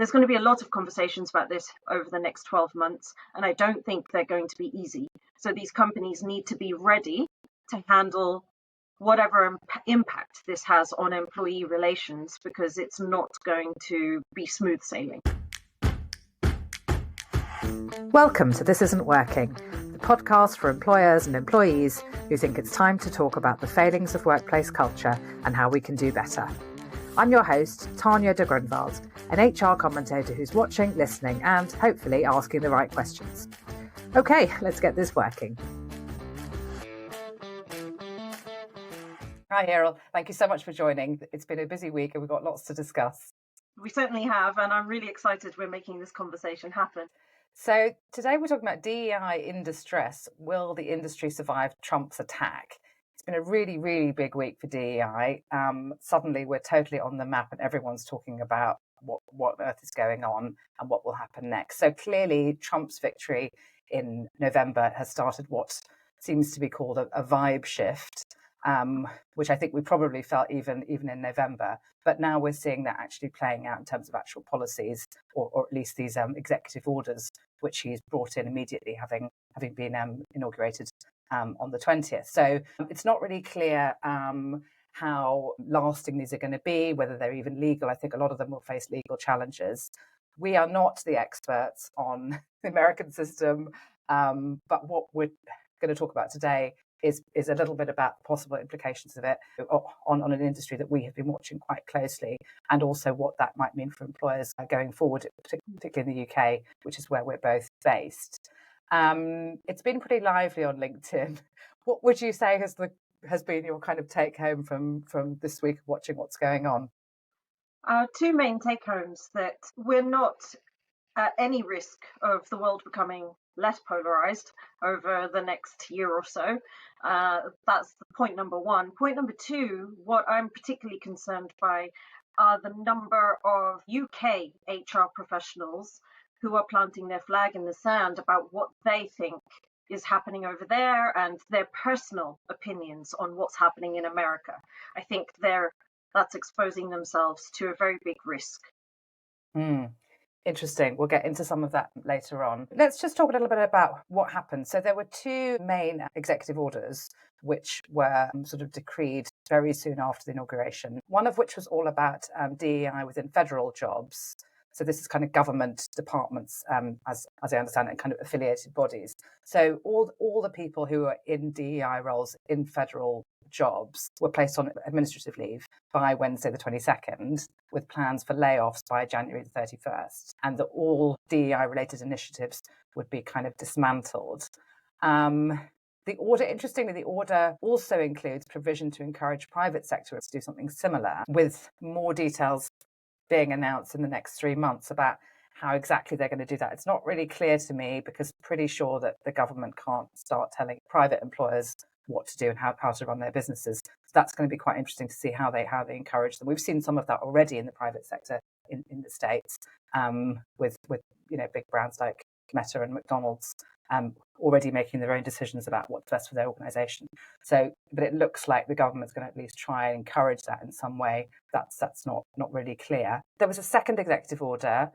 there's going to be a lot of conversations about this over the next 12 months, and I don't think they're going to be easy. So these companies need to be ready to handle whatever impact this has on employee relations, because it's not going to be smooth sailing. Welcome to This Isn't Working, the podcast for employers and employees who think it's time to talk about the failings of workplace culture and how we can do better. I'm your host, Tanya de Grunwald, an HR commentator who's watching, listening, and hopefully asking the right questions. Okay, let's get this working. Hi, Heeral. Thank you so much for joining. It's been a busy week and we've got lots to discuss. We certainly have, and I'm really excited we're making this conversation happen. So today we're talking about DEI in distress. Will the industry survive Trump's attack? It's been a really, really big week for DEI. Suddenly we're totally on the map and everyone's talking about what on earth is going on and what will happen next. So clearly Trump's victory in November has started what seems to be called a vibe shift, which I think we probably felt even in November. But now we're seeing that actually playing out in terms of actual policies, or at least these executive orders, which he's brought in immediately, having been inaugurated on the 20th. So it's not really clear how lasting these are going to be, whether they're even legal. I think a lot of them will face legal challenges. We are not the experts on the American system, but what we're going to talk about today is a little bit about the possible implications of it on an industry that we have been watching quite closely, and also what that might mean for employers going forward, particularly in the UK, which is where we're both based. It's been pretty lively on LinkedIn. What would you say has been your kind of take home from this week of watching what's going on? Two main take homes: that we're not at any risk of the world becoming less polarized over the next year or so. That's point number one. Point number two, what I'm particularly concerned by are the number of UK HR professionals who are planting their flag in the sand about what they think is happening over there and their personal opinions on what's happening in America. I think that's exposing themselves to a very big risk. Interesting. We'll get into some of that later on. Let's just talk a little bit about what happened. So there were two main executive orders which were sort of decreed very soon after the inauguration, one of which was all about DEI within federal jobs. So this is kind of government departments, as I understand it, kind of affiliated bodies. So all the people who are in DEI roles in federal jobs were placed on administrative leave by Wednesday the 22nd, with plans for layoffs by January the 31st, and that all DEI related initiatives would be kind of dismantled. Interestingly, the order also includes provision to encourage private sector to do something similar, with more details being announced in the next 3 months about how exactly they're going to do that. It's not really clear to me, because I'm pretty sure that the government can't start telling private employers what to do and how to run their businesses. So that's going to be quite interesting to see how they encourage them. We've seen some of that already in the private sector in the States, with big brands like Meta and McDonald's already making their own decisions about what's best for their organisation. So, but it looks like the government's going to at least try and encourage that in some way. That's not really clear. There was a second executive order,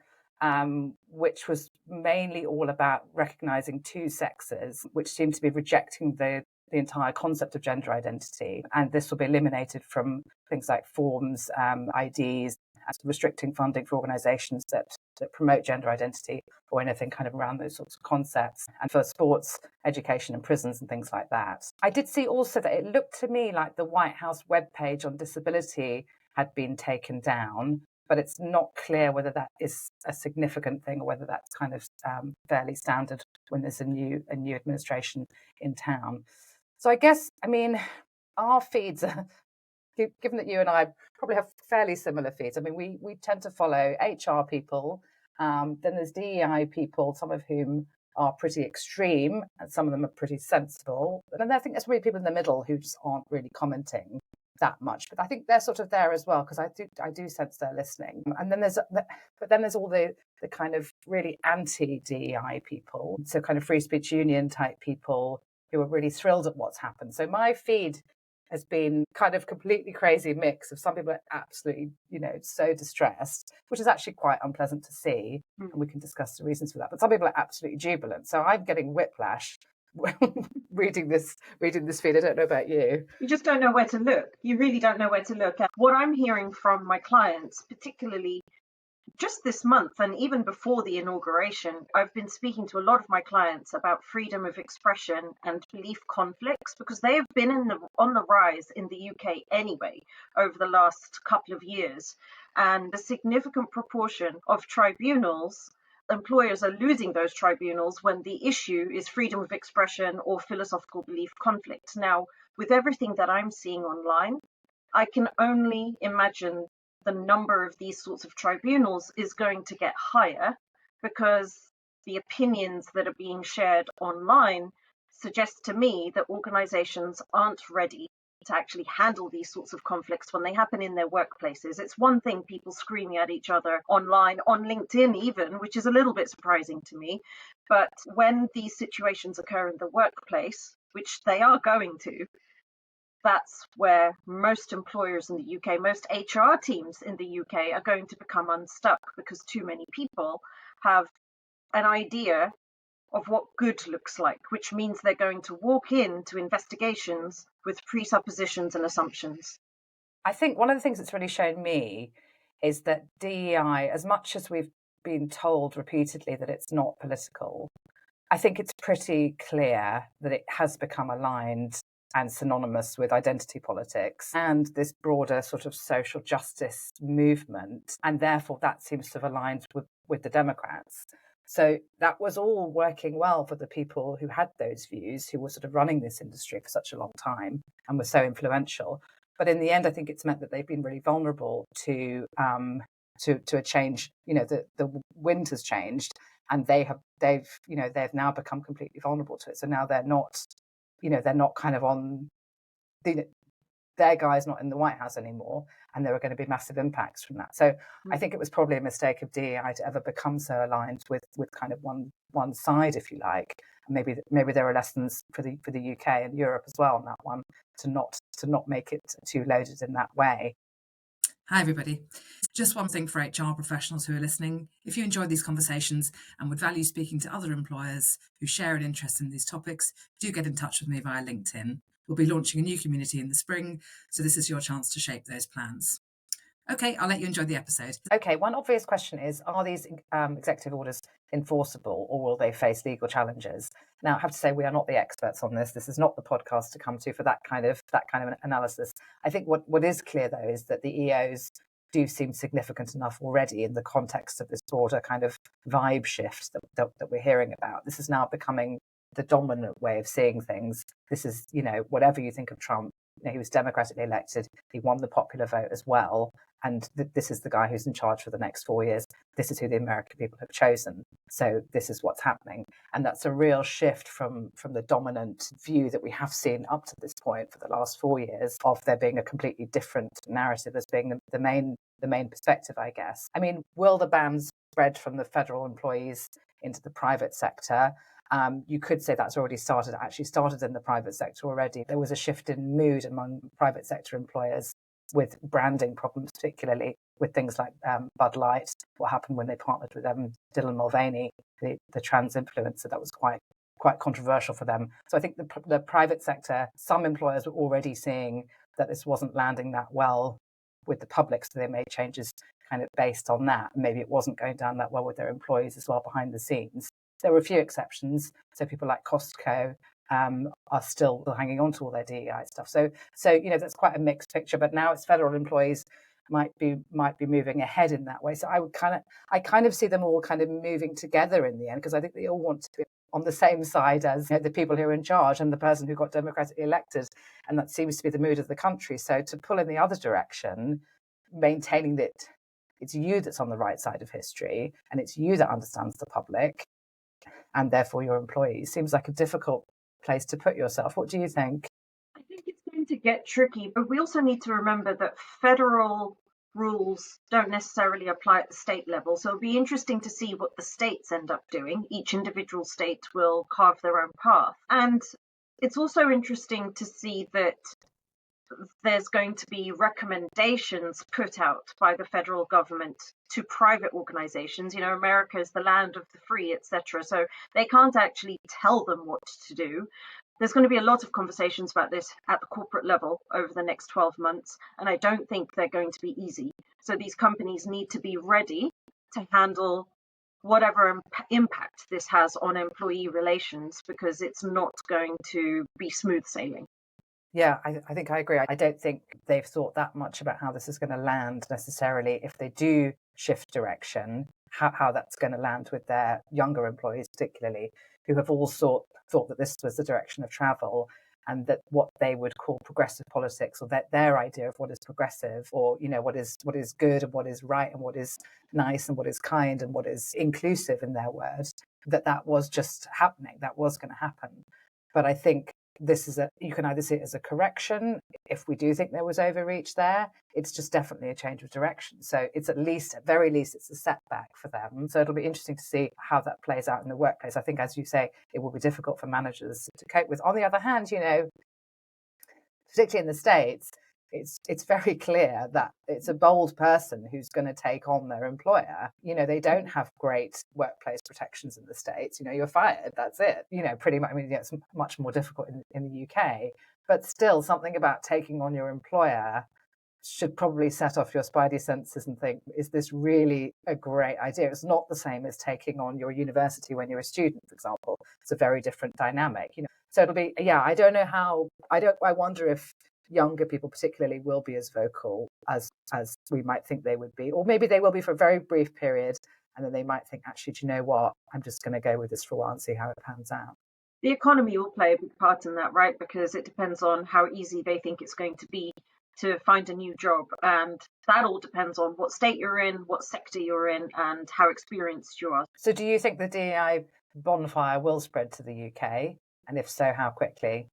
which was mainly all about recognising two sexes, which seemed to be rejecting the entire concept of gender identity. And this will be eliminated from things like forms, IDs, restricting funding for organisations that promote gender identity or anything kind of around those sorts of concepts, and for sports, education and prisons and things like that. I did see also that it looked to me like the White House webpage on disability had been taken down, but it's not clear whether that is a significant thing or whether that's kind of fairly standard when there's a new administration in town. So I guess, our feeds are, given that you and I probably have fairly similar feeds. We tend to follow HR people, then there's DEI people, some of whom are pretty extreme, and some of them are pretty sensible. And I think there's really people in the middle who just aren't really commenting that much. But I think they're sort of there as well, because I do sense they're listening. And then there's all the kind of really anti-DEI people, so kind of free speech union type people who are really thrilled at what's happened. So my feed has been kind of completely crazy mix of some people are absolutely, so distressed, which is actually quite unpleasant to see. And we can discuss the reasons for that. But some people are absolutely jubilant. So I'm getting whiplash reading this feed. I don't know about you. You just don't know where to look. You really don't know where to look. What I'm hearing from my clients, particularly just this month and even before the inauguration, I've been speaking to a lot of my clients about freedom of expression and belief conflicts, because they have been on the rise in the UK anyway over the last couple of years. And a significant proportion of tribunals, employers are losing those tribunals when the issue is freedom of expression or philosophical belief conflict. Now, with everything that I'm seeing online, I can only imagine the number of these sorts of tribunals is going to get higher, because the opinions that are being shared online suggest to me that organizations aren't ready to actually handle these sorts of conflicts when they happen in their workplaces. It's one thing people screaming at each other online, on LinkedIn even, which is a little bit surprising to me. But when these situations occur in the workplace, which they are going to, that's where most employers in the UK, most HR teams in the UK are going to become unstuck, because too many people have an idea of what good looks like, which means they're going to walk into investigations with presuppositions and assumptions. I think one of the things that's really shown me is that DEI, as much as we've been told repeatedly that it's not political, I think it's pretty clear that it has become aligned and synonymous with identity politics and this broader sort of social justice movement. And therefore, that seems to have aligned with the Democrats. So that was all working well for the people who had those views, who were sort of running this industry for such a long time and were so influential. But in the end, I think it's meant that they've been really vulnerable to a change. The wind has changed, and they've now become completely vulnerable to it. So now they're not kind of on their guy's not in the White House anymore, and there are going to be massive impacts from that. So I think it was probably a mistake of DEI to ever become so aligned with kind of one side, if you like. And maybe there are lessons for the UK and Europe as well on that one, to not make it too loaded in that way. Hi, everybody. Just one thing for HR professionals who are listening. If you enjoyed these conversations and would value speaking to other employers who share an interest in these topics, do get in touch with me via LinkedIn. We'll be launching a new community in the spring, so this is your chance to shape those plans. Okay, I'll let you enjoy the episode. Okay, one obvious question is, are these executive orders enforceable, or will they face legal challenges? Now, I have to say, we are not the experts on this. This is not the podcast to come to for that kind of analysis. I think what is clear, though, is that the EOs do seem significant enough already in the context of this broader kind of vibe shift that we're hearing about. This is now becoming the dominant way of seeing things. This is, whatever you think of Trump, he was democratically elected. He won the popular vote as well. And this is the guy who's in charge for the next 4 years. This is who the American people have chosen. So this is what's happening. And that's a real shift from the dominant view that we have seen up to this point for the last 4 years, of there being a completely different narrative as being the main perspective, I guess. I mean, will the bans spread from the federal employees into the private sector? You could say that's already started. It actually started in the private sector already. There was a shift in mood among private sector employers with branding problems, particularly with things like Bud Light, what happened when they partnered with Dylan Mulvaney, the trans influencer. That was quite controversial for them. So I think the private sector, some employers were already seeing that this wasn't landing that well with the public, so they made changes kind of based on that. Maybe it wasn't going down that well with their employees as well behind the scenes. There were a few exceptions. So people like Costco are still hanging on to all their DEI stuff. So that's quite a mixed picture. But now it's federal employees might be moving ahead in that way. So I kind of see them all kind of moving together in the end, because I think they all want to be on the same side as the people who are in charge and the person who got democratically elected. And that seems to be the mood of the country. So to pull in the other direction, maintaining that it's you that's on the right side of history and it's you that understands the public, and therefore your employees, seems like a difficult place to put yourself. What do you think? I think it's going to get tricky, but we also need to remember that federal rules don't necessarily apply at the state level. So it'll be interesting to see what the states end up doing. Each individual state will carve their own path. And it's also interesting to see that there's going to be recommendations put out by the federal government to private organizations. America is the land of the free, etc. So they can't actually tell them what to do. There's going to be a lot of conversations about this at the corporate level over the next 12 months, and I don't think they're going to be easy. So these companies need to be ready to handle whatever impact this has on employee relations, because it's not going to be smooth sailing. Yeah, I think I agree. I don't think they've thought that much about how this is going to land necessarily if they do shift direction, how that's going to land with their younger employees, particularly, who have all thought that this was the direction of travel, and that what they would call progressive politics, or that their idea of what is progressive, or what is good and what is right and what is nice and what is kind and what is inclusive, in their words, that was just happening, that was going to happen. But I think you can either see it as a correction if we do think there was overreach there. It's just definitely a change of direction. So it's at very least, it's a setback for them. So it'll be interesting to see how that plays out in the workplace. I think, as you say, it will be difficult for managers to cope with. On the other hand, particularly in the States, it's very clear that it's a bold person who's going to take on their employer. They don't have great workplace protections in the States. You're fired, that's it. Pretty much. I mean, it's much more difficult in the UK, but still, something about taking on your employer should probably set off your spidey senses and think, is this really a great idea? It's not the same as taking on your university when you're a student, for example. It's a very different dynamic. So it'll be, I don't know how. I wonder if younger people particularly will be as vocal as we might think they would be, or maybe they will be for a very brief period, and then they might think, actually, do you know what, I'm just going to go with this for a while and see how it pans out. The economy will play a big part in that, right? Because it depends on how easy they think it's going to be to find a new job, and that all depends on what state you're in, what sector you're in, and how experienced you are. So do you think the DEI bonfire will spread to the UK, and if so, how quickly?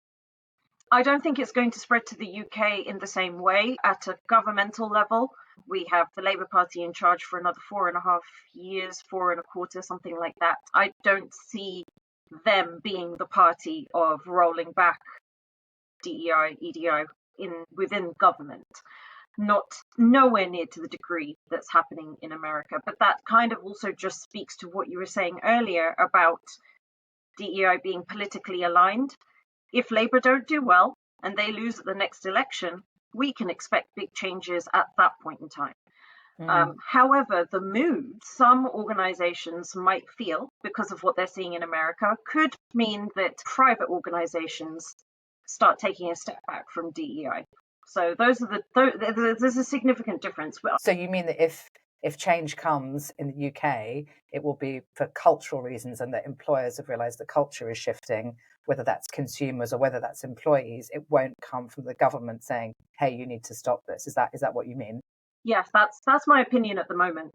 I don't think it's going to spread to the UK in the same way. At a governmental level, we have the Labour Party in charge for another 4.5 years, 4.25, something like that. I don't see them being the party of rolling back DEI, EDI within government. Nowhere near to the degree that's happening in America. But that kind of also just speaks to what you were saying earlier about DEI being politically aligned. If Labour don't do well and they lose at the next election, we can expect big changes at that point in time. However, the mood some organizations might feel because of what they're seeing in America could mean that private organizations start taking a step back from DEI. So there's a significant difference. So you mean that if change comes in the UK, it will be for cultural reasons, and that employers have realised the culture is shifting, whether that's consumers or whether that's employees. It won't come from the government saying, hey, you need to stop this. Is that what you mean? Yes, that's my opinion at the moment.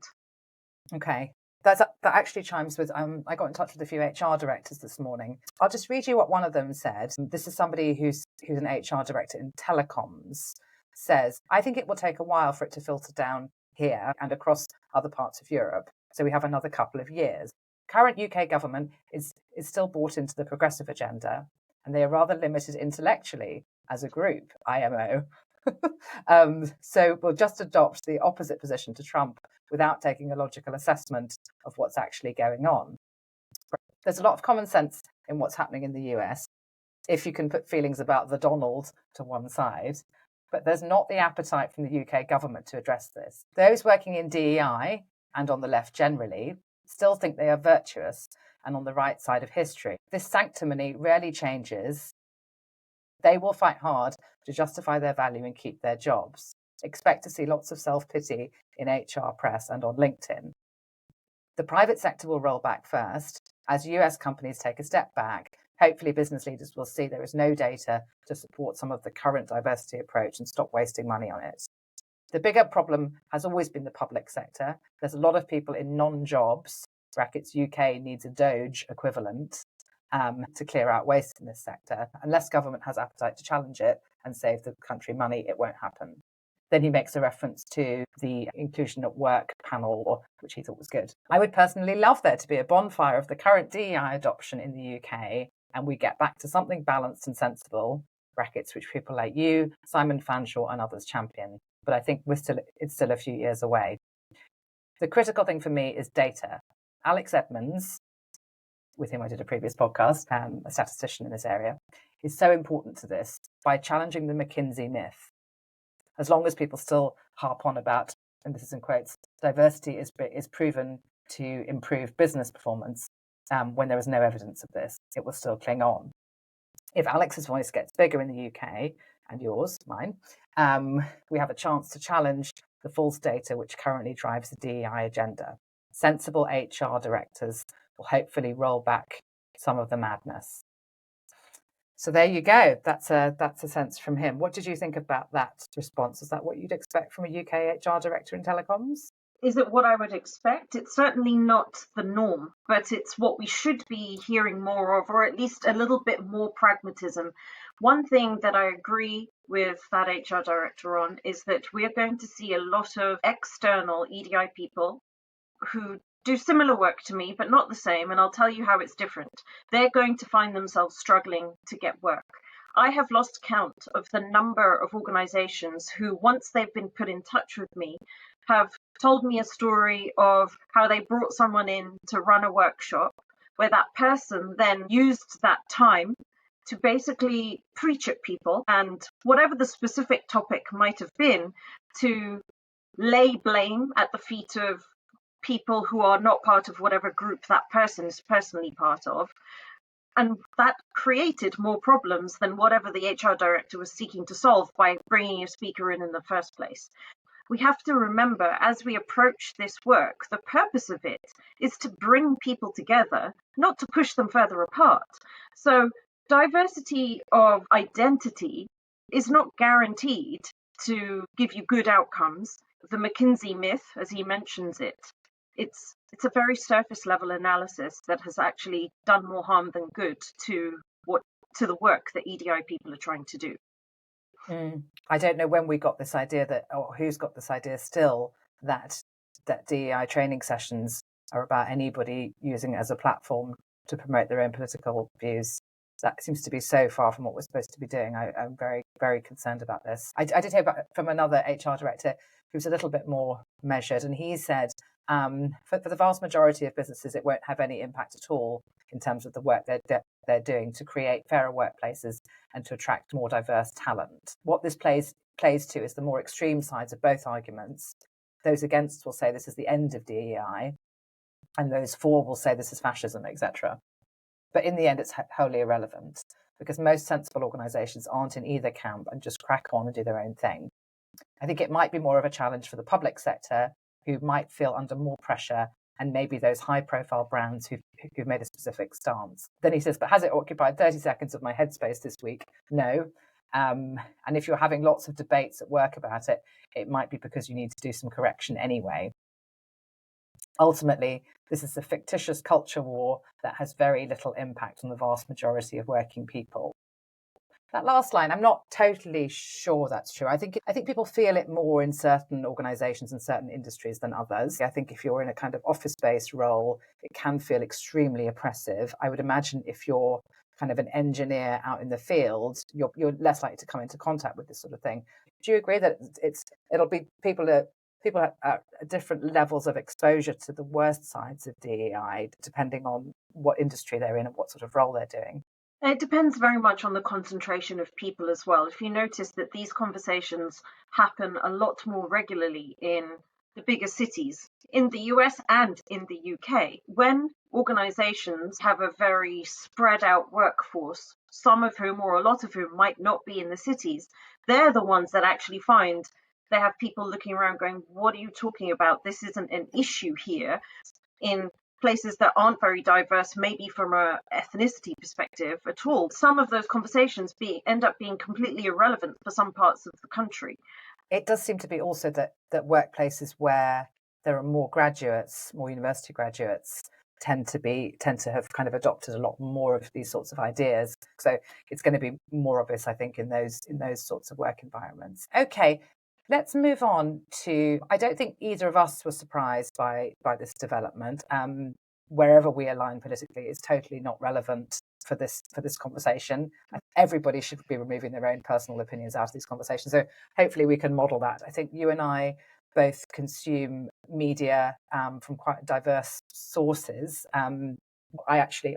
Okay. That actually chimes with, I got in touch with a few HR directors this morning. I'll just read you what one of them said. This is somebody who's an HR director in telecoms, says, I think it will take a while for it to filter down here and across other parts of Europe. So we have another couple of years. Current UK government is still bought into the progressive agenda, and they are rather limited intellectually as a group, IMO. So we'll just adopt the opposite position to Trump without taking a logical assessment of what's actually going on. There's a lot of common sense in what's happening in the US, if you can put feelings about the Donald to one side, but there's not the appetite from the UK government to address this. Those working in DEI and on the left generally still think they are virtuous and on the right side of history. This sanctimony rarely changes. They will fight hard to justify their value and keep their jobs. Expect to see lots of self-pity in HR press and on LinkedIn. The private sector will roll back first. As US companies take a step back, hopefully business leaders will see there is no data to support some of the current diversity approach and stop wasting money on it. The bigger problem has always been the public sector. There's a lot of people in non-jobs, brackets UK needs a Doge equivalent, to clear out waste in this sector. Unless government has appetite to challenge it and save the country money, it won't happen. Then he makes a reference to the inclusion at work panel, which he thought was good. I would personally love there to be a bonfire of the current DEI adoption in the UK, and we get back to something balanced and sensible. brackets, which people like you, Simon Fanshawe and others champion. But I think it's still a few years away. The critical thing for me is data. Alex Edmonds, with whom I did a previous podcast, a statistician in this area, is so important to this by challenging the McKinsey myth. As long as people still harp on about, and this is in quotes, diversity is proven to improve business performance, when there is no evidence of this, it will still cling on. If Alex's voice gets bigger in the UK, and yours, mine, we have a chance to challenge the false data which currently drives the DEI agenda. Sensible HR directors will hopefully roll back some of the madness. So there you go. That's a sense from him. What did you think about that response? Is that what you'd expect from a UK HR director in telecoms? Is it what I would expect? It's certainly not the norm, but it's what we should be hearing more of, or at least a little bit more pragmatism. One thing that I agree with that HR director on is that we're going to see a lot of external EDI people who do similar work to me, but not the same, and I'll tell you how it's different. They're going to find themselves struggling to get work. I have lost count of the number of organizations who, once they've been put in touch with me, have told me a story of how they brought someone in to run a workshop where that person then used that time to basically preach at people, and whatever the specific topic might have been, to lay blame at the feet of people who are not part of whatever group that person is personally part of. And that created more problems than whatever the HR director was seeking to solve by bringing a speaker in the first place. We have to remember, as we approach this work, the purpose of it is to bring people together, not to push them further apart. So diversity of identity is not guaranteed to give you good outcomes. The McKinsey myth, as he mentions it, it's a very surface level analysis that has actually done more harm than good to the work that EDI people are trying to do. I don't know when we got this idea or who's got this idea still that DEI training sessions are about anybody using it as a platform to promote their own political views. That seems to be so far from what we're supposed to be doing. I'm very, very concerned about this. I did hear from another HR director who's a little bit more measured, and he said for the vast majority of businesses, it won't have any impact at all in terms of the work they're doing to create fairer workplaces and to attract more diverse talent. What this plays to is the more extreme sides of both arguments. Those against will say this is the end of DEI, and those for will say this is fascism, etc. But in the end, it's wholly irrelevant because most sensible organisations aren't in either camp and just crack on and do their own thing. I think it might be more of a challenge for the public sector, who might feel under more pressure, and maybe those high-profile brands who've made a specific stance. Then he says, but has it occupied 30 seconds of my headspace this week? No. And if you're having lots of debates at work about it, it might be because you need to do some correction anyway. Ultimately, this is a fictitious culture war that has very little impact on the vast majority of working people. That last line, I'm not totally sure that's true. I think people feel it more in certain organisations and certain industries than others. I think if you're in a kind of office-based role, it can feel extremely oppressive. I would imagine if you're kind of an engineer out in the field, you're less likely to come into contact with this sort of thing. Do you agree that it'll be people at different levels of exposure to the worst sides of DEI, depending on what industry they're in and what sort of role they're doing? It depends very much on the concentration of people as well. If you notice that these conversations happen a lot more regularly in the bigger cities, in the US and in the UK, when organizations have a very spread out workforce, some of whom or a lot of whom might not be in the cities, they're the ones that actually find they have people looking around going, what are you talking about? This isn't an issue here. In places that aren't very diverse, maybe from an ethnicity perspective at all, some of those conversations end up being completely irrelevant for some parts of the country. It does seem to be also that workplaces where there are more graduates, more university graduates, tend to have kind of adopted a lot more of these sorts of ideas. So it's going to be more obvious, I think, in those sorts of work environments. Okay. Let's move on to, I don't think either of us were surprised by this development. Wherever we align politically is totally not relevant for this conversation. Everybody should be removing their own personal opinions out of these conversations. So hopefully we can model that. I think you and I both consume media from quite diverse sources. I actually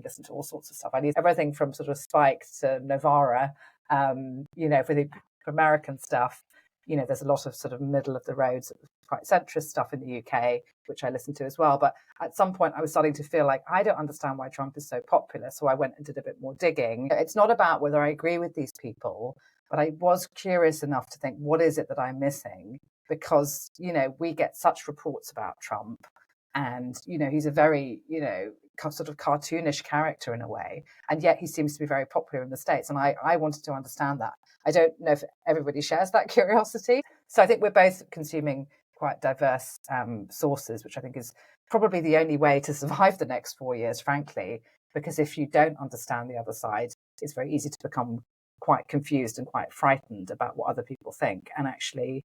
listen to all sorts of stuff. I need everything from sort of Spike to Novara. For the American stuff, there's a lot of sort of middle of the road, sort of quite centrist stuff in the UK, which I listen to as well. But at some point I was starting to feel like I don't understand why Trump is so popular. So I went and did a bit more digging. It's not about whether I agree with these people, but I was curious enough to think, what is it that I'm missing? Because, we get such reports about Trump and, he's a very, sort of cartoonish character in a way. And yet he seems to be very popular in the States. And I wanted to understand that. I don't know if everybody shares that curiosity. So I think we're both consuming quite diverse sources, which I think is probably the only way to survive the next 4 years, frankly, because if you don't understand the other side, it's very easy to become quite confused and quite frightened about what other people think. And actually,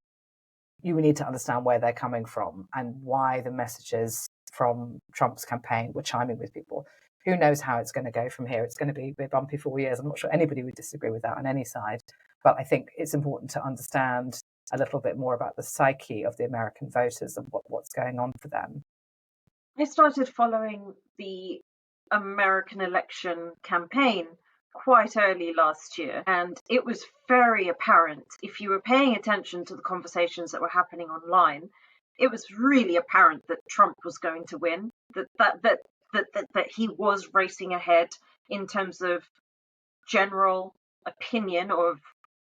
you need to understand where they're coming from and why the messages from Trump's campaign were chiming with people. Who knows how it's going to go from here? It's going to be a bumpy 4 years. I'm not sure anybody would disagree with that on any side. But I think it's important to understand a little bit more about the psyche of the American voters and what's going on for them. I started following the American election campaign quite early last year, and it was very apparent, if you were paying attention to the conversations that were happening online, it was really apparent that Trump was going to win, that he was racing ahead in terms of general opinion of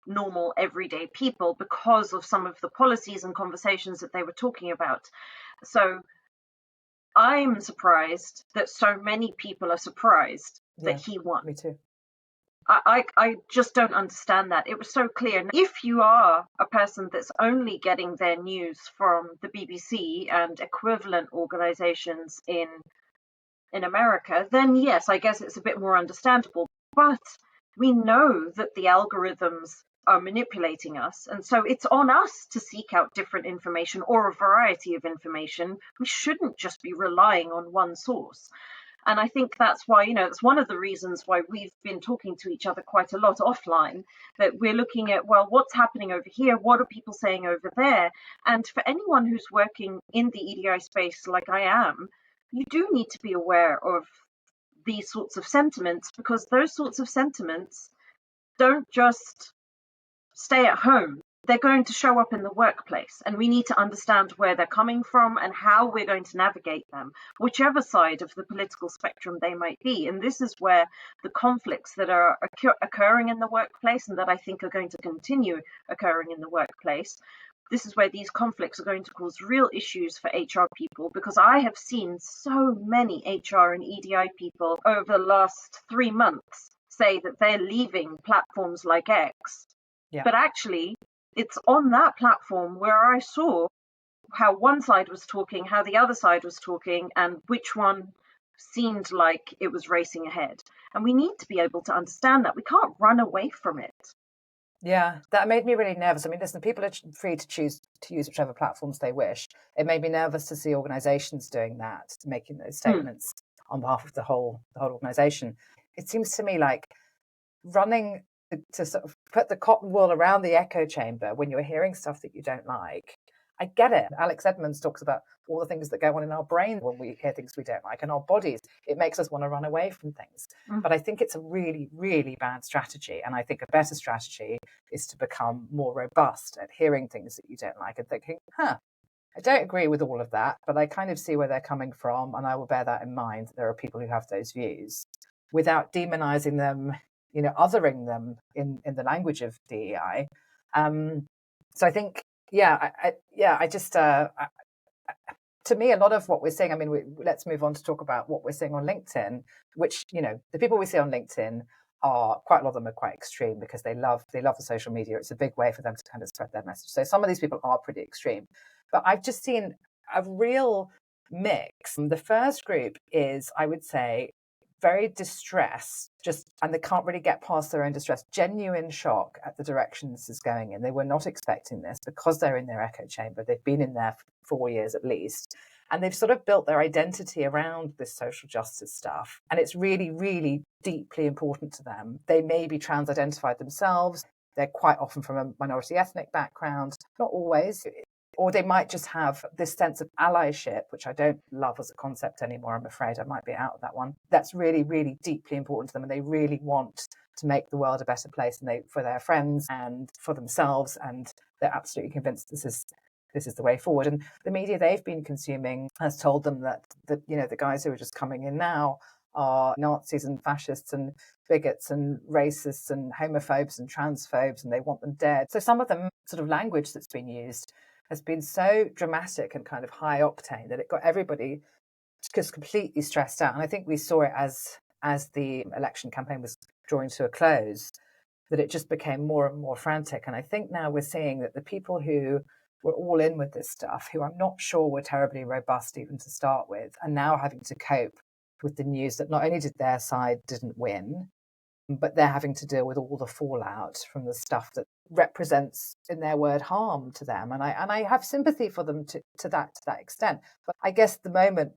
normal everyday people because of some of the policies and conversations that they were talking about. So I'm surprised that so many people are surprised that he won. Me too. I just don't understand that. It was so clear. If you are a person that's only getting their news from the BBC and equivalent organizations in America, then yes, I guess it's a bit more understandable. But we know that the algorithms are manipulating us. And so it's on us to seek out different information or a variety of information. We shouldn't just be relying on one source. And I think that's why, it's one of the reasons why we've been talking to each other quite a lot offline, that we're looking at, well, what's happening over here? What are people saying over there? And for anyone who's working in the EDI space like I am, you do need to be aware of these sorts of sentiments, because those sorts of sentiments don't just stay at home. They're going to show up in the workplace, and we need to understand where they're coming from and how we're going to navigate them, whichever side of the political spectrum they might be. And this is where the conflicts that are occurring in the workplace, and that I think are going to continue occurring in the workplace, this is where these conflicts are going to cause real issues for HR people, because I have seen so many HR and EDI people over the last 3 months say that they're leaving platforms like X. Yeah. But actually, it's on that platform where I saw how one side was talking, how the other side was talking, and which one seemed like it was racing ahead. And we need to be able to understand that. We can't run away from it. Yeah, that made me really nervous. I mean, listen, people are free to choose to use whichever platforms they wish. It made me nervous to see organisations doing that, making those statements on behalf of the whole organisation. It seems to me like running to sort of put the cotton wool around the echo chamber when you're hearing stuff that you don't like. I get it. Alex Edmonds talks about all the things that go on in our brain when we hear things we don't like, and our bodies. It makes us want to run away from things. But I think it's a really, really bad strategy. And I think a better strategy is to become more robust at hearing things that you don't like and thinking, I don't agree with all of that, but I kind of see where they're coming from, and I will bear that in mind, that there are people who have those views, without demonizing them, othering them in the language of DEI. So I think, to me, a lot of what we're seeing, I mean, let's move on to talk about what we're seeing on LinkedIn, which, the people we see on LinkedIn are, quite a lot of them are quite extreme because they love the social media. It's a big way for them to kind of spread their message. So some of these people are pretty extreme. But I've just seen a real mix. The first group is, I would say, very distressed, and they can't really get past their own distress, genuine shock at the direction this is going in. They were not expecting this because they're in their echo chamber. They've been in there for 4 years at least. And they've sort of built their identity around this social justice stuff. And it's really, really deeply important to them. They may be trans-identified themselves. They're quite often from a minority ethnic background, not always. Or they might just have this sense of allyship, which I don't love as a concept anymore, I'm afraid. I might be out of that one. That's really, really deeply important to them. And they really want to make the world a better place for their friends and for themselves. And they're absolutely convinced this is the way forward. And the media they've been consuming has told them that the guys who are just coming in now are Nazis and fascists and bigots and racists and homophobes and transphobes, and they want them dead. So some of the sort of language that's been used has been so dramatic and kind of high octane that it got everybody just completely stressed out. And I think we saw it as the election campaign was drawing to a close, that it just became more and more frantic. And I think now we're seeing that the people who were all in with this stuff, who I'm not sure were terribly robust even to start with, are now having to cope with the news that not only did their side didn't win, but they're having to deal with all the fallout from the stuff that represents, in their word, harm to them. And I have sympathy for them to that extent. But I guess the moment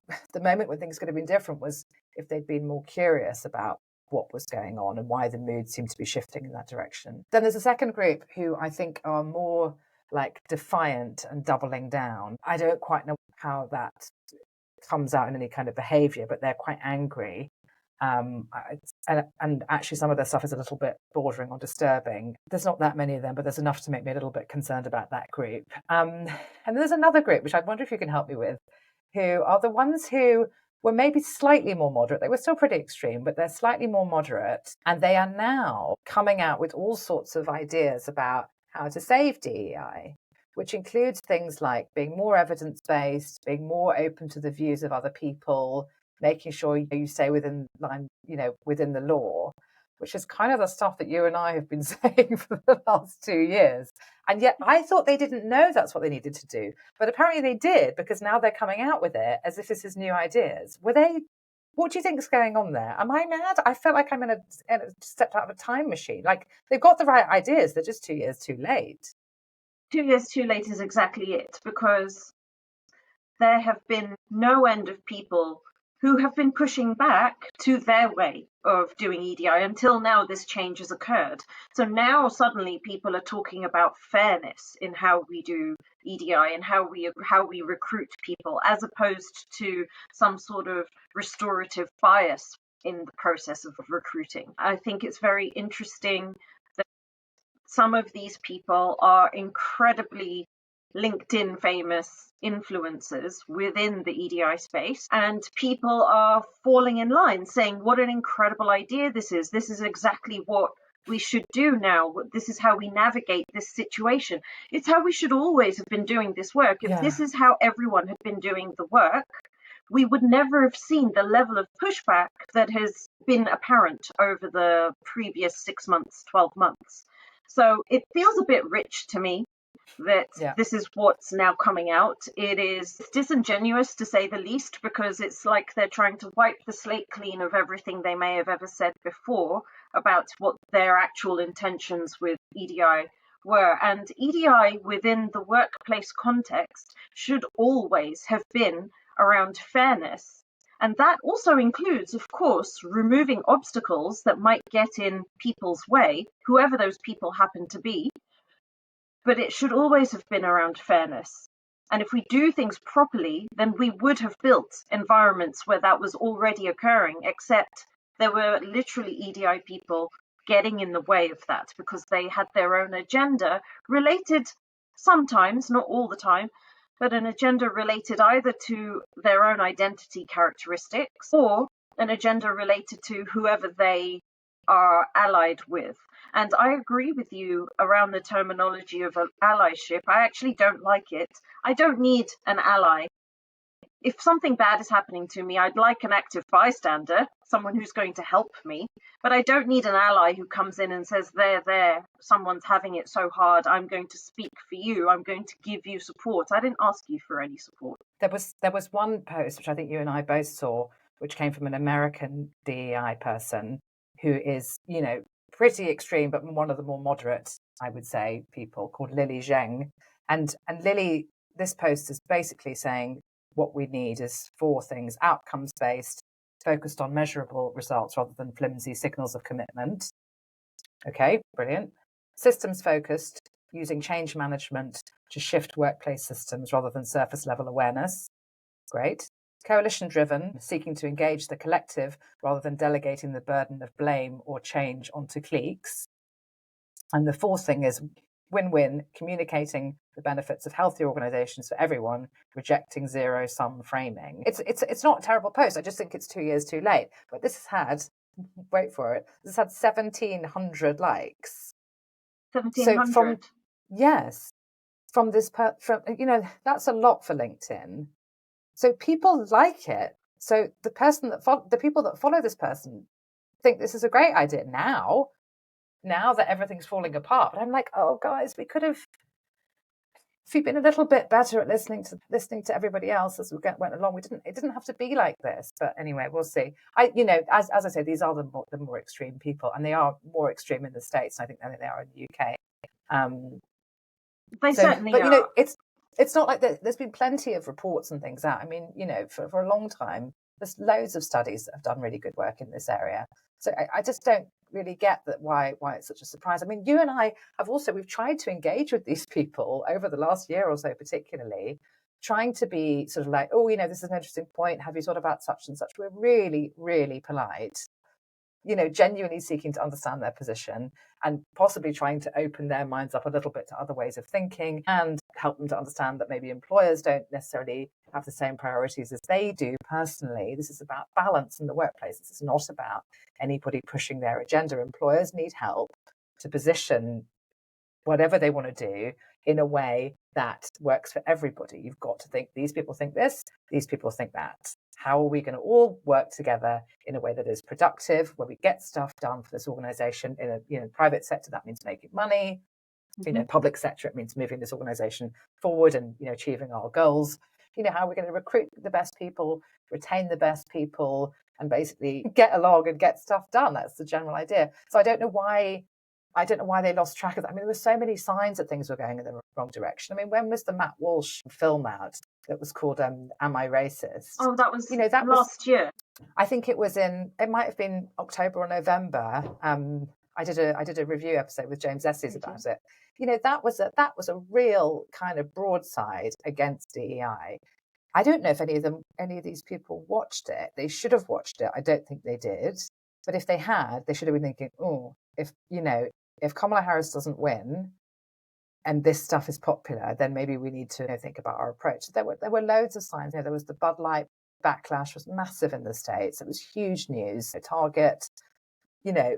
when things could have been different was if they'd been more curious about what was going on and why the mood seemed to be shifting in that direction. Then there's a second group who I think are more like defiant and doubling down. I don't quite know how that comes out in any kind of behaviour, but they're quite angry. And actually some of their stuff is a little bit bordering on disturbing. There's not that many of them, but there's enough to make me a little bit concerned about that group. And there's another group, which I wonder if you can help me with, who are the ones who were maybe slightly more moderate. They were still pretty extreme, but they're slightly more moderate. And they are now coming out with all sorts of ideas about how to save DEI, which includes things like being more evidence-based, being more open to the views of other people, making sure you stay within line, within the law, which is kind of the stuff that you and I have been saying for the last 2 years. And yet I thought they didn't know that's what they needed to do. But apparently they did, because now they're coming out with it as if this is new ideas. What do you think is going on there? Am I mad? I felt like I'm stepped out of a time machine. Like, they've got the right ideas, they're just 2 years too late. 2 years too late is exactly it, because there have been no end of people who have been pushing back to their way of doing EDI until now this change has occurred. So now suddenly people are talking about fairness in how we do EDI and how we recruit people, as opposed to some sort of restorative bias in the process of recruiting. I think it's very interesting that some of these people are incredibly LinkedIn famous influencers within the EDI space, and people are falling in line saying what an incredible idea this is. This is exactly what we should do now. This is how we navigate this situation. It's how we should always have been doing this work. If this is how everyone had been doing the work, we would never have seen the level of pushback that has been apparent over the previous 6 months, 12 months. So it feels a bit rich to me that this is what's now coming out. It is disingenuous, to say the least, because it's like they're trying to wipe the slate clean of everything they may have ever said before about what their actual intentions with EDI were. And EDI within the workplace context should always have been around fairness. And that also includes, of course, removing obstacles that might get in people's way, whoever those people happen to be. But it should always have been around fairness. And if we do things properly, then we would have built environments where that was already occurring, except there were literally EDI people getting in the way of that because they had their own agenda related sometimes, not all the time, but an agenda related either to their own identity characteristics or an agenda related to whoever they are allied with. And I agree with you around the terminology of allyship. I actually don't like it. I don't need an ally. If something bad is happening to me, I'd like an active bystander, someone who's going to help me. But I don't need an ally who comes in and says, there, someone's having it so hard, I'm going to speak for you, I'm going to give you support. I didn't ask you for any support. There was one post, which I think you and I both saw, which came from an American DEI person who is, pretty extreme, but one of the more moderate, I would say, people, called Lily Zheng. And Lily, this post is basically saying, what we need is 4 things: outcomes based, focused on measurable results rather than flimsy signals of commitment. Okay, brilliant. Systems focused, using change management to shift workplace systems rather than surface level awareness. Great. Coalition driven, seeking to engage the collective rather than delegating the burden of blame or change onto cliques. And the 4th thing is win-win, communicating the benefits of healthy organizations for everyone, rejecting zero-sum framing. It's not a terrible post. I just think it's 2 years too late. But this has had, wait for it, this has had 1,700 likes. 1,700? So from this, that's a lot for LinkedIn. So people like it. So the people that follow this person think this is a great idea now that everything's falling apart. But I'm like, oh guys, we could have, if you'd been a little bit better at listening to everybody else as we went along, it didn't have to be like this. But anyway, we'll see. As I say, these are the more extreme people, and they are more extreme in the States, I think, than they are in the UK. They certainly are. It's not like there's been plenty of reports and things out. I mean, for a long time, there's loads of studies that have done really good work in this area. So I just don't really get that why it's such a surprise. I mean, you and I we've tried to engage with these people over the last year or so, particularly, trying to be sort of like, oh, this is an interesting point. Have you thought about such and such? We're really, really polite, genuinely seeking to understand their position and possibly trying to open their minds up a little bit to other ways of thinking and help them to understand that maybe employers don't necessarily have the same priorities as they do personally. This is about balance in the workplace. This is not about anybody pushing their agenda. Employers need help to position whatever they want to do in a way that works for everybody. You've got to think, these people think this, these people think that. How are we going to all work together in a way that is productive, where we get stuff done for this organization? In a private sector, that means making money. Mm-hmm. Public sector, it means moving this organization forward and achieving our goals. How are we going to recruit the best people, retain the best people, and basically get along and get stuff done? That's the general idea. So I don't know why they lost track of that. I mean, there were so many signs that things were going in the wrong direction. I mean, when was the Matt Walsh film out that was called Am I Racist? Oh, that was last year. I think it might have been October or November. I did a review episode with James Estes about it. That was a real kind of broadside against DEI. I don't know if any of these people watched it. They should have watched it. I don't think they did. But if they had, they should have been thinking, oh, if Kamala Harris doesn't win and this stuff is popular, then maybe we need to think about our approach. There were loads of signs. There was the Bud Light backlash was massive in the States. It was huge news. Target,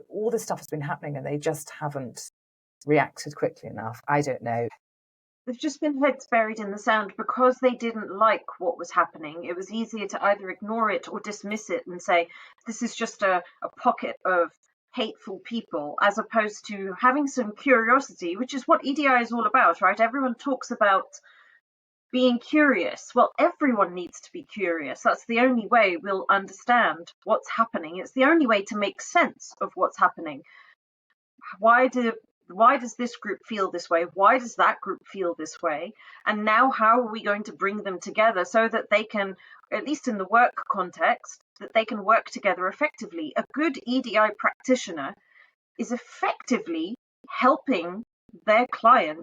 all this stuff has been happening and they just haven't reacted quickly enough. I don't know. They've just been heads buried in the sand because they didn't like what was happening. It was easier to either ignore it or dismiss it and say, this is just a pocket of hateful people, as opposed to having some curiosity, which is what EDI is all about, right? Everyone talks about being curious. Well, everyone needs to be curious. That's the only way we'll understand what's happening. It's the only way to make sense of what's happening. Why does this group feel this way? Why does that group feel this way? And now how are we going to bring them together so that they can, at least in the work context, that they can work together effectively? A good EDI practitioner is effectively helping their client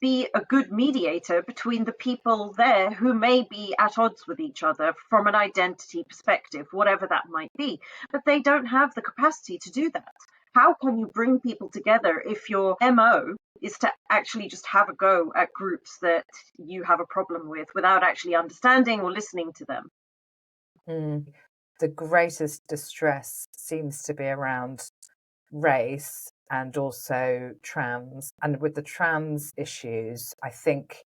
be a good mediator between the people there who may be at odds with each other from an identity perspective, whatever that might be. But they don't have the capacity to do that. How can you bring people together if your MO is to actually just have a go at groups that you have a problem with without actually understanding or listening to them? The greatest distress seems to be around race and also trans. And with the trans issues, I think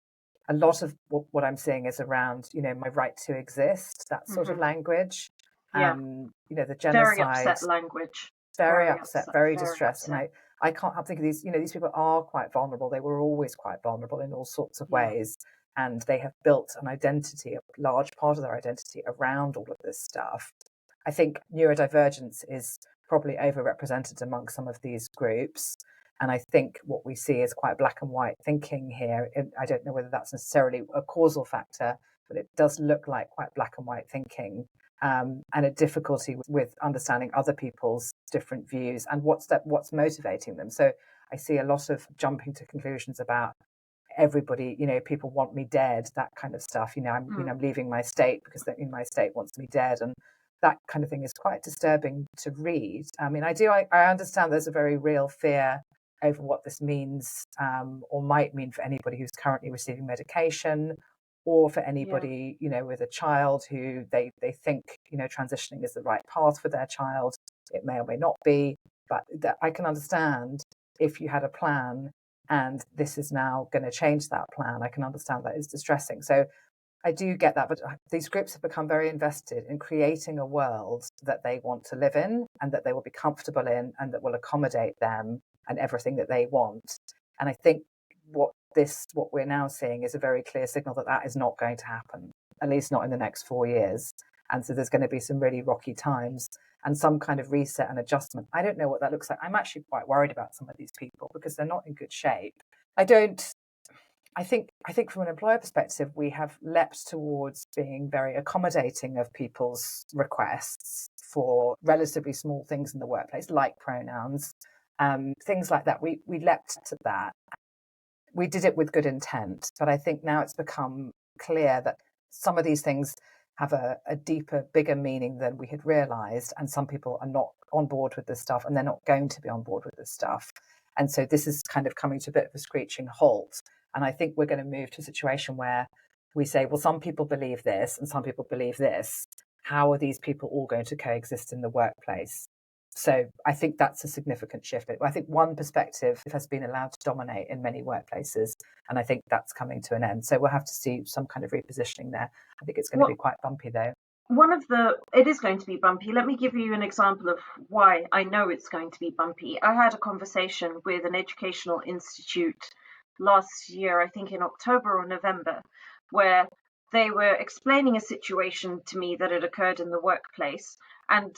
a lot of what I'm seeing is around, my right to exist, that sort of language. Yeah. The genocide. Very upset language. Very upset, very distressed. And I can't help thinking these people are quite vulnerable. They were always quite vulnerable in all sorts of ways. And they have built an identity, a large part of their identity around all of this stuff. I think neurodivergence is probably overrepresented among some of these groups. And I think what we see is quite black and white thinking here. I don't know whether that's necessarily a causal factor, but it does look like quite black and white thinking, and a difficulty with understanding other people's different views and what's motivating them. So I see a lot of jumping to conclusions about everybody, people want me dead, that kind of stuff. I'm leaving my state because my state wants me dead, and that kind of thing is quite disturbing to read. I mean, I understand there's a very real fear over what this means, or might mean for anybody who's currently receiving medication, or for anybody, with a child who they think, transitioning is the right path for their child. It may or may not be, but that I can understand if you had a plan and this is now going to change that plan. I can understand that is distressing. So I do get that, but these groups have become very invested in creating a world that they want to live in and that they will be comfortable in and that will accommodate them and everything that they want. And I think what we're now seeing is a very clear signal that is not going to happen, at least not in the next 4 years. And so there's going to be some really rocky times and some kind of reset and adjustment. I don't know what that looks like. I'm actually quite worried about some of these people because they're not in good shape. I think from an employer perspective, we have leapt towards being very accommodating of people's requests for relatively small things in the workplace, like pronouns, things like that. We leapt to that. We did it with good intent, but I think now it's become clear that some of these things have a deeper, bigger meaning than we had realised, and some people are not on board with this stuff, and they're not going to be on board with this stuff. And so this is kind of coming to a bit of a screeching halt. And I think we're going to move to a situation where we say, well, some people believe this and some people believe this. How are these people all going to coexist in the workplace? So I think that's a significant shift. I think one perspective has been allowed to dominate in many workplaces, and I think that's coming to an end. So we'll have to see some kind of repositioning there. I think it's going to be quite bumpy, though. It is going to be bumpy. Let me give you an example of why I know it's going to be bumpy. I had a conversation with an educational institute last year, I think in October or November, where they were explaining a situation to me that had occurred in the workplace, and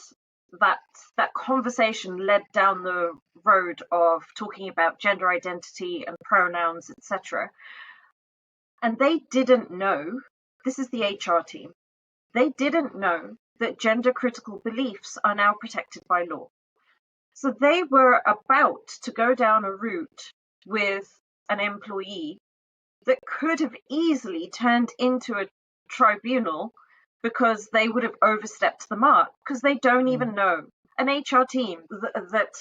that conversation led down the road of talking about gender identity and pronouns, etc. And they didn't know, this is the HR team, they didn't know that gender critical beliefs are now protected by law. So they were about to go down a route with an employee that could have easily turned into a tribunal because they would have overstepped the mark, because they don't even know. An HR team that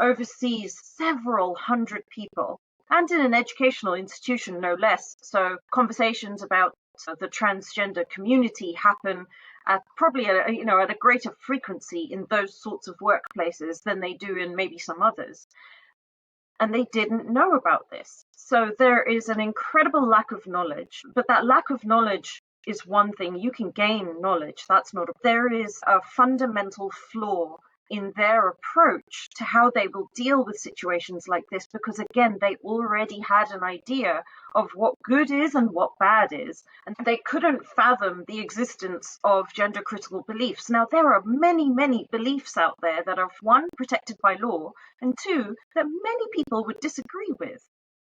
oversees several hundred people, and in an educational institution no less. So conversations about the transgender community happen at probably at a greater frequency in those sorts of workplaces than they do in maybe some others. And they didn't know about this. So there is an incredible lack of knowledge, but that lack of knowledge is one thing. You can gain knowledge. That's not. There is a fundamental flaw in their approach to how they will deal with situations like this, because again, they already had an idea of what good is and what bad is, and they couldn't fathom the existence of gender critical beliefs. Now, there are many, many beliefs out there that are, one, protected by law, and two, that many people would disagree with.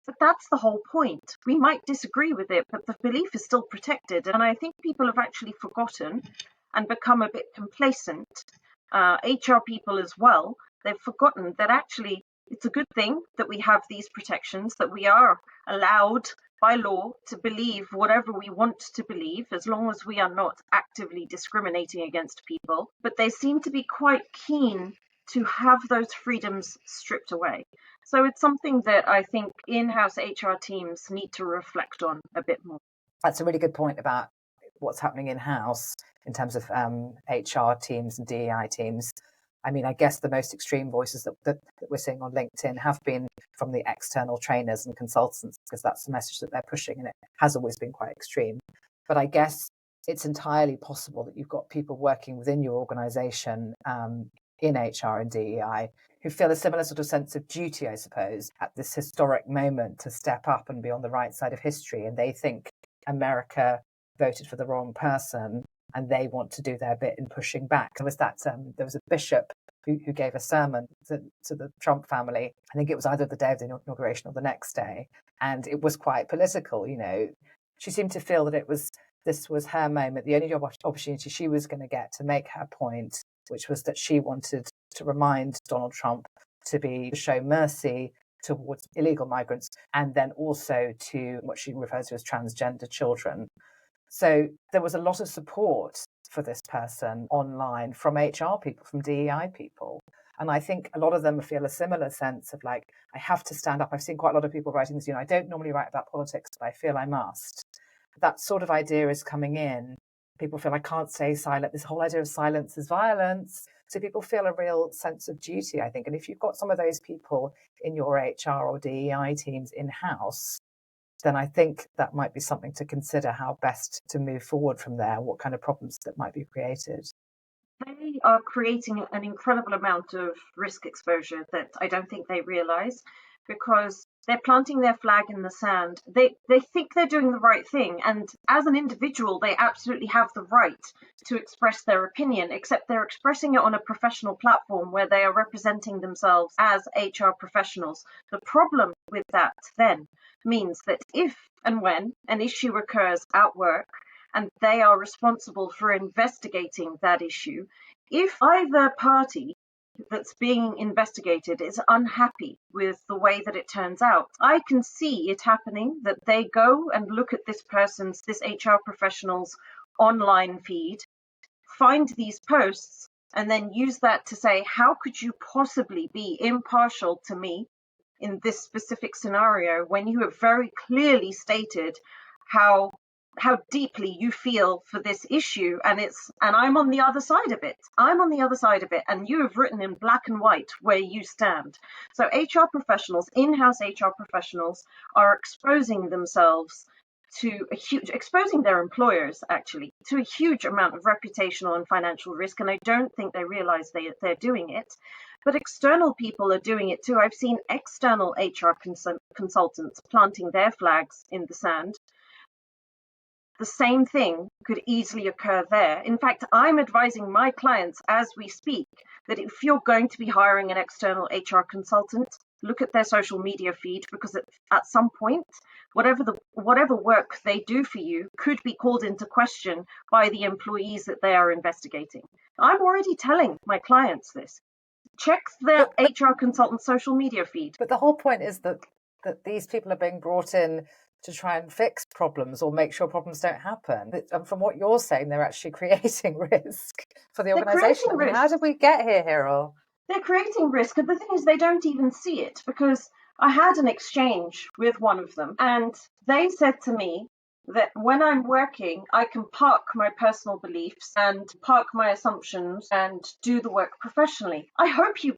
But that's the whole point. We might disagree with it, but the belief is still protected. And I think people have actually forgotten and become a bit complacent. HR people as well, they've forgotten that actually it's a good thing that we have these protections, that we are allowed by law to believe whatever we want to believe, as long as we are not actively discriminating against people. But they seem to be quite keen to have those freedoms stripped away. So it's something that I think in-house HR teams need to reflect on a bit more. That's a really good point about what's happening in-house in terms of HR teams and DEI teams. I mean, I guess the most extreme voices that we're seeing on LinkedIn have been from the external trainers and consultants, because that's the message that they're pushing, and it has always been quite extreme. But I guess it's entirely possible that you've got people working within your organisation in HR and DEI who feel a similar sort of sense of duty, I suppose, at this historic moment to step up and be on the right side of history. And they think America voted for the wrong person, and they want to do their bit in pushing back. There was a bishop who gave a sermon to the Trump family. I think it was either the day of the inauguration or the next day, and it was quite political. She seemed to feel that it was this was her moment, the only job opportunity she was going to get to make her point, which was that she wanted to remind Donald Trump to show mercy towards illegal migrants, and then also to what she refers to as transgender children. So there was a lot of support for this person online from HR people, from DEI people. And I think a lot of them feel a similar sense of like, I have to stand up. I've seen quite a lot of people writing this, I don't normally write about politics, but I feel I must. That sort of idea is coming in. People feel I can't stay silent. This whole idea of silence is violence. So people feel a real sense of duty, I think. And if you've got some of those people in your HR or DEI teams in-house, then I think that might be something to consider, how best to move forward from there, what kind of problems that might be created. They are creating an incredible amount of risk exposure that I don't think they realise, because they're planting their flag in the sand. They think they're doing the right thing, and as an individual, they absolutely have the right to express their opinion, except they're expressing it on a professional platform where they are representing themselves as HR professionals. The problem with that then means that if and when an issue occurs at work, and they are responsible for investigating that issue, if either party that's being investigated is unhappy with the way that it turns out, I can see it happening that they go and look at this HR professional's online feed, find these posts, and then use that to say, how could you possibly be impartial to me in this specific scenario when you have very clearly stated how deeply you feel for this issue, and I'm on the other side of it. And you have written in black and white where you stand. So HR professionals, in-house HR professionals, are exposing themselves to exposing their employers actually to a huge amount of reputational and financial risk, and I don't think they realize they're doing it. But external people are doing it too. I've seen external HR consultants planting their flags in the sand. The same thing could easily occur there. In fact, I'm advising my clients as we speak that if you're going to be hiring an external HR consultant, look at their social media feed, because at some point, whatever work they do for you could be called into question by the employees that they are investigating. I'm already telling my clients this. Check their HR consultant's social media feed. But the whole point is that these people are being brought in to try and fix problems or make sure problems don't happen. And from what you're saying, they're actually creating risk for the organisation. I mean, how did we get here, Heeral? They're creating risk, and the thing is, they don't even see it, because I had an exchange with one of them, and they said to me that when I'm working, I can park my personal beliefs and park my assumptions and do the work professionally. I hope you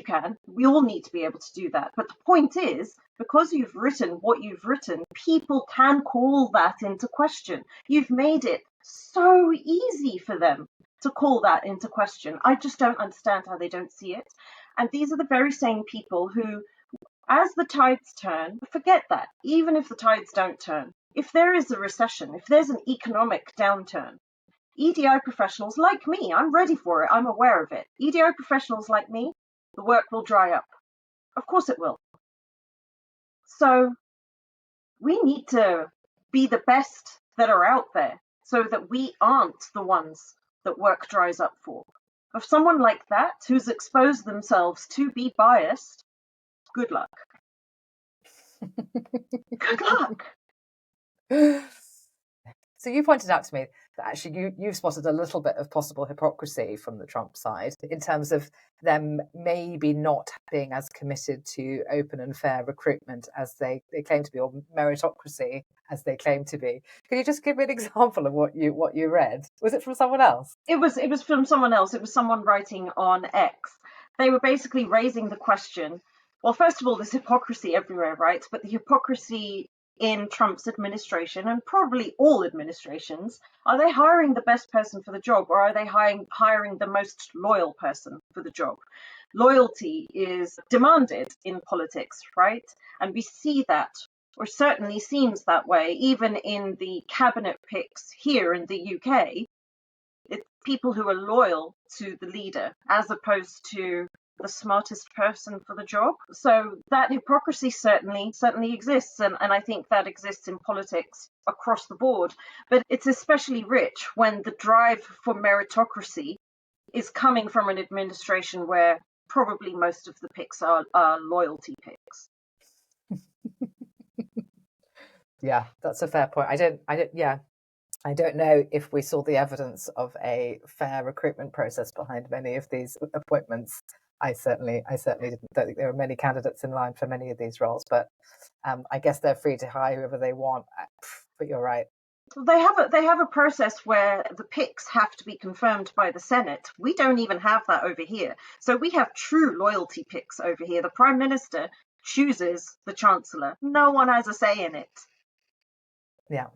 can. We all need to be able to do that. But the point is, because you've written what you've written, people can call that into question. You've made it so easy for them to call that into question. I just don't understand how they don't see it. And these are the very same people who, as the tides turn, forget that, even if the tides don't turn, if there is a recession, if there's an economic downturn, EDI professionals like me, I'm ready for it, I'm aware of it. EDI professionals like me, the work will dry up. Of course it will. So we need to be the best that are out there so that we aren't the ones that work dries up for. If someone like that who's exposed themselves to be biased, good luck. Good luck. So you pointed out to me that actually you've spotted a little bit of possible hypocrisy from the Trump side in terms of them maybe not being as committed to open and fair recruitment as they claim to be, or meritocracy as they claim to be. Can you just give me an example of what you read? Was it from someone else? It was from someone else. It was someone writing on X. They were basically raising the question, well, first of all, there's hypocrisy everywhere, right? But the hypocrisy in Trump's administration, and probably all administrations, are they hiring the best person for the job, or are they hiring the most loyal person for the job? Loyalty is demanded in politics, right? And we see that, or certainly seems that way, even in the cabinet picks here in the UK. It's people who are loyal to the leader as opposed to the smartest person for the job. So that hypocrisy certainly exists, and I think that exists in politics across the board. But it's especially rich when the drive for meritocracy is coming from an administration where probably most of the picks are loyalty picks. Yeah, that's a fair point. I don't know if we saw the evidence of a fair recruitment process behind many of these appointments. I certainly don't think there were many candidates in line for many of these roles, but I guess they're free to hire whoever they want. But you're right. They have a process where the picks have to be confirmed by the Senate. We don't even have that over here. So we have true loyalty picks over here. The Prime Minister chooses the Chancellor. No one has a say in it. Yeah,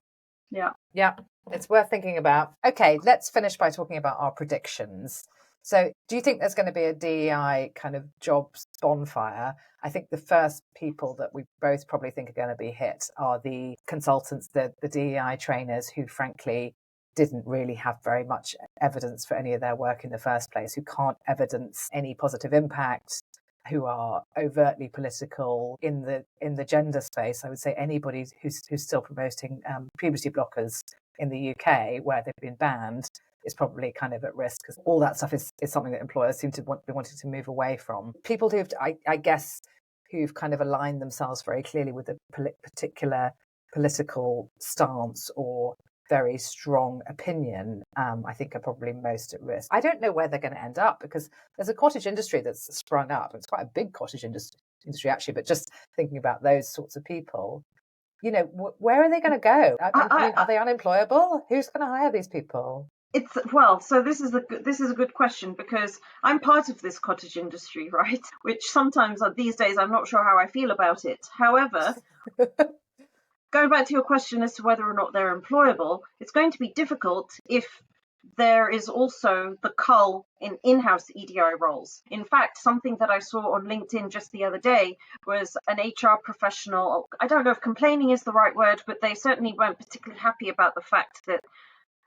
it's worth thinking about. Okay, let's finish by talking about our predictions. So do you think there's going to be a DEI kind of jobs bonfire? I think the first people that we both probably think are going to be hit are the consultants, the DEI trainers who frankly didn't really have very much evidence for any of their work in the first place, who can't evidence any positive impact, who are overtly political in the gender space. I would say anybody who's still promoting puberty blockers in the UK, where they've been banned, is probably kind of at risk, because all that stuff is something that employers seem to be wanting to move away from. People who've, I guess, who've kind of aligned themselves very clearly with a particular political stance or very strong opinion, I think are probably most at risk. I don't know where they're going to end up, because there's a cottage industry that's sprung up. It's quite a big cottage industry actually, but just thinking about those sorts of people, you know, where are they going to go? I mean, are they unemployable? Who's going to hire these people? So this is a good question, because I'm part of this cottage industry, right? Which sometimes these days I'm not sure how I feel about it. However, going back to your question as to whether or not they're employable, it's going to be difficult if there is also the cull in in-house EDI roles. In fact, something that I saw on LinkedIn just the other day was an HR professional. I don't know if complaining is the right word, but they certainly weren't particularly happy about the fact that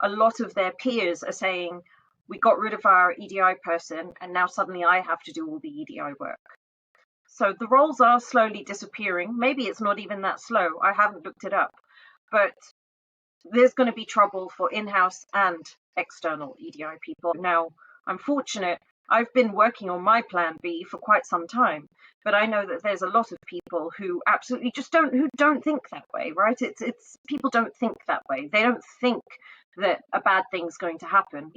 a lot of their peers are saying, we got rid of our EDI person and now suddenly I have to do all the EDI work. So the roles are slowly disappearing. Maybe it's not even that slow. I haven't looked it up. But there's going to be trouble for in-house and external EDI people. Now, I'm fortunate. I've been working on my plan B for quite some time, but I know that there's a lot of people who absolutely just don't think that way, right? It's people don't think that way. They don't think that a bad thing's going to happen.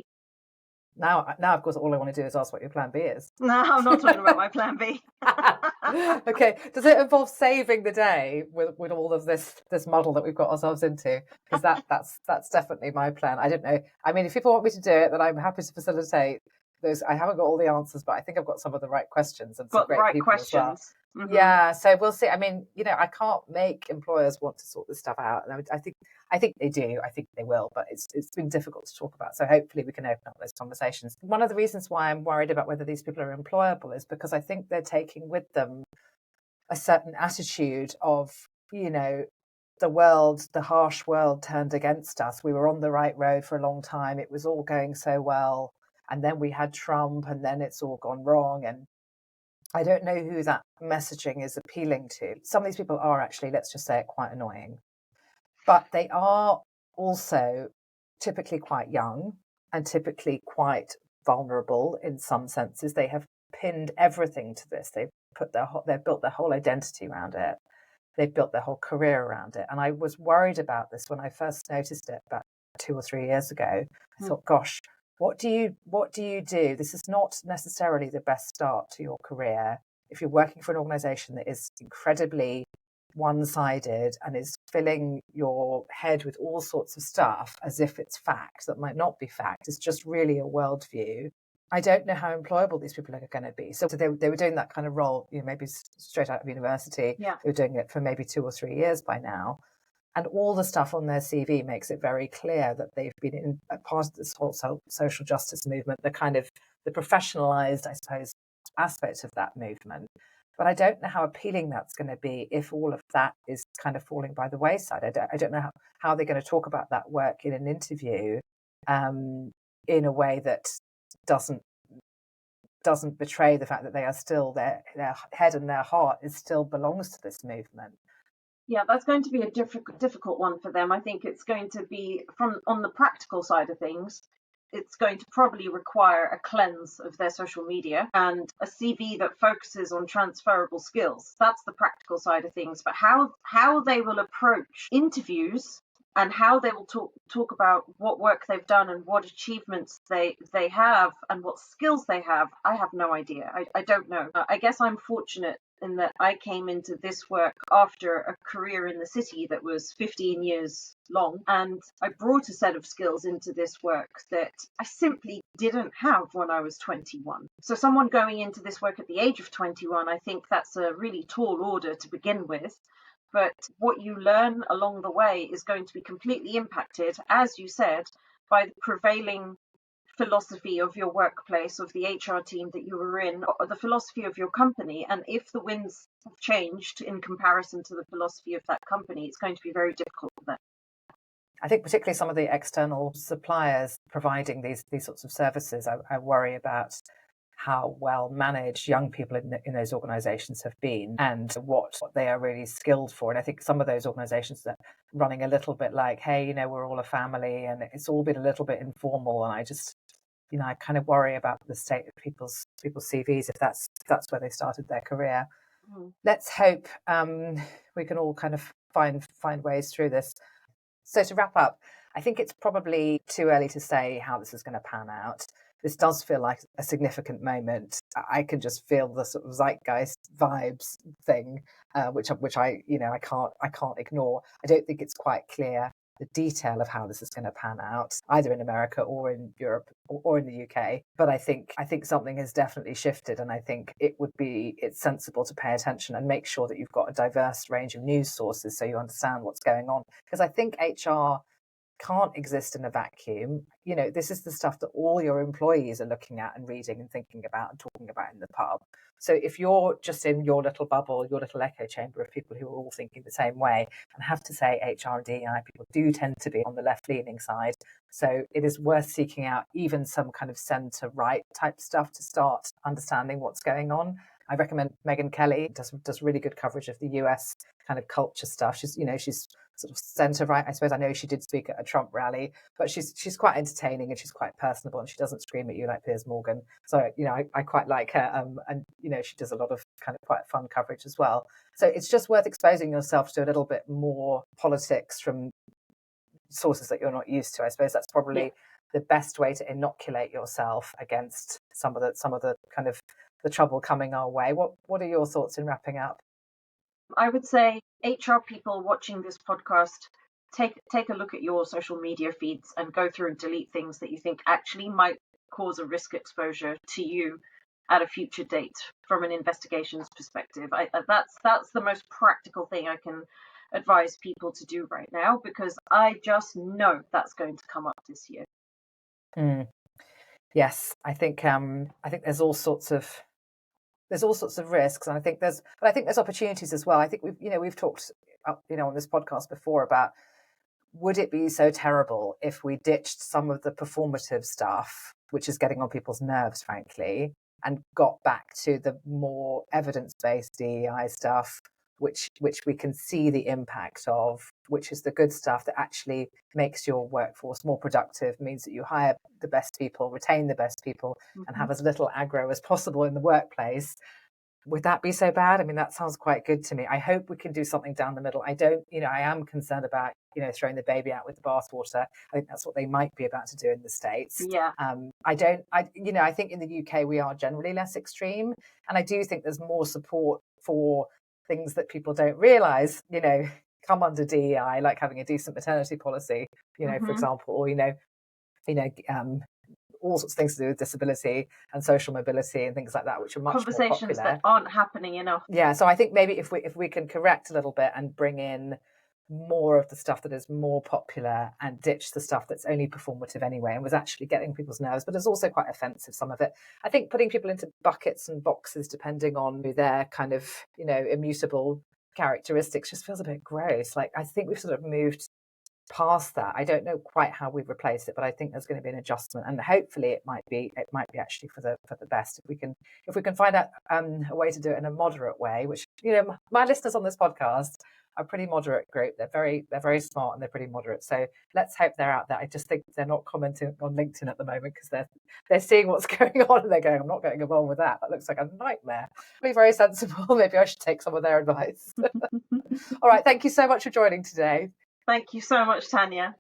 Now, of course, all I want to do is ask what your plan B is. No, I'm not talking about my plan B. Okay. Does it involve saving the day with all of this muddle that we've got ourselves into? Because that's definitely my plan. I don't know. I mean, if people want me to do it, then I'm happy to facilitate those. I haven't got all the answers, but I think I've got some of the right questions and some great people as well. Mm-hmm. Yeah, so we'll see. I mean, you know, I can't make employers want to sort this stuff out, and I think they do. I think they will, but it's been difficult to talk about. So hopefully we can open up those conversations. One of the reasons why I'm worried about whether these people are employable is because I think they're taking with them a certain attitude of, you know, the harsh world turned against us. We were on the right road for a long time. It was all going so well, and then we had Trump, and then it's all gone wrong. And I don't know who that messaging is appealing to. Some of these people are actually, let's just say it, quite annoying. But they are also typically quite young and typically quite vulnerable in some senses. They have pinned everything to this. They've built their whole identity around it. They've built their whole career around it. And I was worried about this when I first noticed it about 2 or 3 years ago. I thought, gosh, what do you do? This is not necessarily the best start to your career if you're working for an organization that is incredibly one-sided and is filling your head with all sorts of stuff as if it's fact that might not be fact. It's just really a worldview. I don't know how employable these people are going to be. So they were doing that kind of role, you know, maybe straight out of university. Yeah. They were doing it for maybe 2 or 3 years by now. And all the stuff on their CV makes it very clear that they've been in a part of this whole social justice movement, the professionalized, I suppose, aspect of that movement. But I don't know how appealing that's going to be if all of that is kind of falling by the wayside. I don't know how they're going to talk about that work in an interview in a way that doesn't betray the fact that they are still their head and their heart still belongs to this movement. Yeah, that's going to be a difficult one for them. I think it's going to be on the practical side of things. It's going to probably require a cleanse of their social media and a CV that focuses on transferable skills. That's the practical side of things. But how they will approach interviews and how they will talk about what work they've done and what achievements they have and what skills they have, I have no idea. I don't know. I guess I'm fortunate in that I came into this work after a career in the city that was 15 years long, and I brought a set of skills into this work that I simply didn't have when I was 21. So someone going into this work at the age of 21, I think that's a really tall order to begin with. But what you learn along the way is going to be completely impacted, as you said, by the prevailing philosophy of your workplace, of the HR team that you were in, or the philosophy of your company. And if the winds have changed in comparison to the philosophy of that company, it's going to be very difficult for them. I think particularly some of the external suppliers providing these sorts of services, I worry about how well managed young people in those organisations have been and what they are really skilled for. And I think some of those organisations are running a little bit like, hey, we're all a family, and it's all been a little bit informal. And I just, I kind of worry about the state of people's CVs if that's where they started their career. Let's hope we can all kind of find ways through this. So to wrap up, I think it's probably too early to say how this is going to pan out. This does feel like a significant moment. I can just feel the sort of zeitgeist vibes thing, which I can't ignore. I don't think it's quite clear the detail of how this is going to pan out, either in America or in Europe or in the UK. But I think something has definitely shifted, and I think it's sensible to pay attention and make sure that you've got a diverse range of news sources so you understand what's going on. Because I think HR can't exist in a vacuum. This is the stuff that all your employees are looking at and reading and thinking about and talking about in the pub. So if you're just in your little bubble, your little echo chamber of people who are all thinking the same way, and have to say HR and DEI people do tend to be on the left-leaning side. So it is worth seeking out even some kind of centre-right type stuff to start understanding what's going on. I recommend Megyn Kelly does really good coverage of the US kind of culture stuff. She's sort of centre right, I suppose. I know she did speak at a Trump rally, but she's quite entertaining and she's quite personable, and she doesn't scream at you like Piers Morgan. So I quite like her, and she does a lot of kind of quite fun coverage as well. So it's just worth exposing yourself to a little bit more politics from sources that you're not used to. I suppose that's probably the best way to inoculate yourself against some of the kind of the trouble coming our way. What are your thoughts in wrapping up? I would say HR people watching this podcast, take a look at your social media feeds and go through and delete things that you think actually might cause a risk exposure to you at a future date from an investigations perspective. That's the most practical thing I can advise people to do right now, because I just know that's going to come up this year. Yes, I think there's all sorts of risks, and I think there's opportunities as well. I think we've talked on this podcast before about, would it be so terrible if we ditched some of the performative stuff, which is getting on people's nerves, frankly, and got back to the more evidence-based DEI stuff, which we can see the impact of, which is the good stuff that actually makes your workforce more productive, means that you hire the best people, retain the best people, and have as little aggro as possible in the workplace. Would that be so bad? I mean, that sounds quite good to me. I hope we can do something down the middle. I am concerned about, throwing the baby out with the bathwater. I think that's what they might be about to do in the States. Yeah. I think in the UK we are generally less extreme. And I do think there's more support for things that people don't realise, come under DEI, like having a decent maternity policy, for example, or, all sorts of things to do with disability and social mobility and things like that, which are much more popular. Conversations that aren't happening enough. Yeah, so I think maybe if we can correct a little bit and bring in more of the stuff that is more popular and ditch the stuff that's only performative anyway and was actually getting people's nerves, but is also quite offensive, some of it. I think putting people into buckets and boxes depending on their kind of, immutable characteristics just feels a bit gross. Like, I think we've sort of moved past that. I don't know quite how we've replaced it, but I think there's going to be an adjustment, and hopefully it might be actually for the best if we can find out a way to do it in a moderate way, which my listeners on this podcast a pretty moderate group. They're very smart and they're pretty moderate. So let's hope they're out there. I just think they're not commenting on LinkedIn at the moment because they're seeing what's going on and they're going, I'm not getting involved with that. That looks like a nightmare. Be very sensible. Maybe I should take some of their advice. All right. Thank you so much for joining today. Thank you so much, Tanya.